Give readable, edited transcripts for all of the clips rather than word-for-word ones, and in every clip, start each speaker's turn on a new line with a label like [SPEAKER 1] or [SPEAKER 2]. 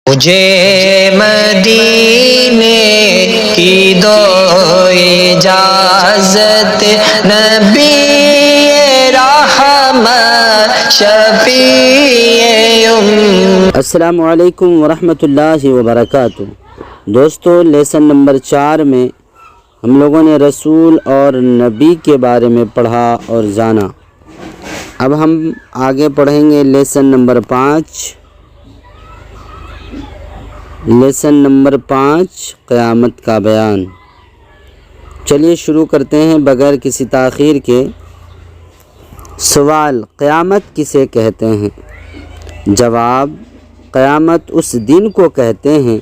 [SPEAKER 1] مجھے مدینے کی دو اجازت، نبی رحمت شفیع
[SPEAKER 2] السلام علیکم ورحمۃ اللہ وبرکاتہ۔ دوستو، لیسن نمبر 4 میں ہم لوگوں نے رسول اور نبی کے بارے میں پڑھا اور جانا۔ اب ہم آگے پڑھیں گے لیسن نمبر 5۔ لیسن نمبر 5 قیامت کا بیان۔ چلیے شروع کرتے ہیں بغیر کسی تاخیر کے۔ سوال: قیامت کسے کہتے ہیں؟ جواب: قیامت اس دن کو کہتے ہیں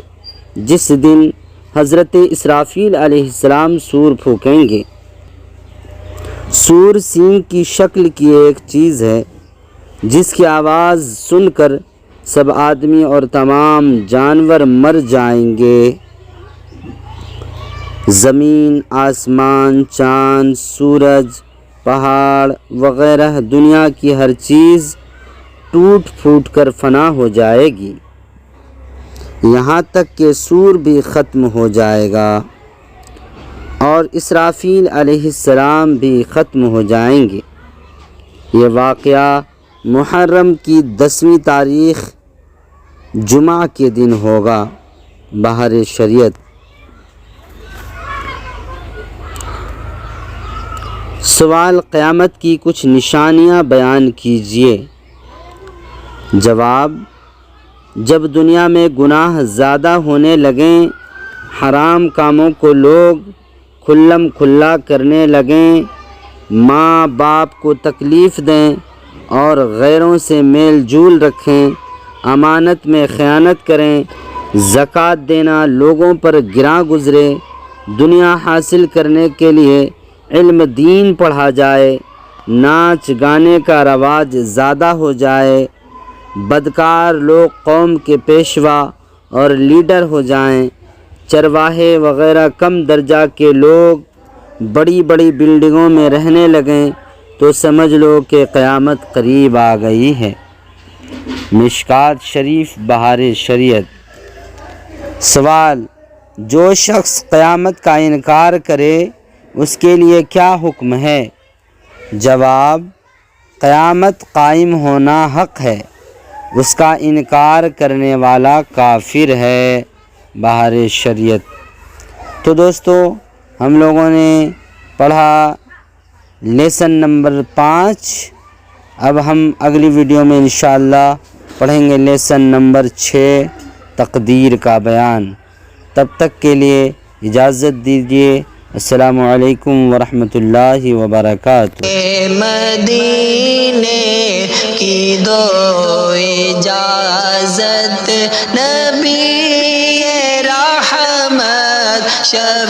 [SPEAKER 2] جس دن حضرت اسرافیل علیہ السلام سور پھونکیں گے۔ سور سینگ کی شکل کی ایک چیز ہے جس کی آواز سن کر سب آدمی اور تمام جانور مر جائیں گے۔ زمین، آسمان، چاند، سورج، پہاڑ وغیرہ دنیا کی ہر چیز ٹوٹ پھوٹ کر فنا ہو جائے گی، یہاں تک کہ سور بھی ختم ہو جائے گا اور اسرافیل علیہ السلام بھی ختم ہو جائیں گے۔ یہ واقعہ محرم کی 10ویں تاریخ جمعہ کے دن ہوگا بہار شریعت۔ سوال: قیامت کی کچھ نشانیاں بیان کیجیے۔ جواب: جب دنیا میں گناہ زیادہ ہونے لگیں، حرام کاموں کو لوگ کھلم کھلا کرنے لگیں، ماں باپ کو تکلیف دیں اور غیروں سے میل جول رکھیں، امانت میں خیانت کریں، زکوٰۃ دینا لوگوں پر گراں گزرے، دنیا حاصل کرنے کے لیے علم دین پڑھا جائے، ناچ گانے کا رواج زیادہ ہو جائے، بدکار لوگ قوم کے پیشوا اور لیڈر ہو جائیں، چرواہے وغیرہ کم درجہ کے لوگ بڑی بڑی بلڈنگوں میں رہنے لگیں، تو سمجھ لو کہ قیامت قریب آ گئی ہے۔ مشکوٰۃ شریف بہار شریعت۔ سوال: جو شخص قیامت کا انکار کرے اس کے لیے کیا حکم ہے؟ جواب: قیامت قائم ہونا حق ہے، اس کا انکار کرنے والا کافر ہے بہار شریعت۔ تو دوستو، ہم لوگوں نے پڑھا لیسن نمبر 5۔ اب ہم اگلی ویڈیو میں انشاءاللہ پڑھیں گے لیسن نمبر 6 تقدیر کا بیان۔ تب تک کے لیے اجازت دیجیے۔ السلام علیکم ورحمۃ اللہ وبرکاتہ۔
[SPEAKER 1] مدینے کی دو اجازت، نبی رحمت شفیع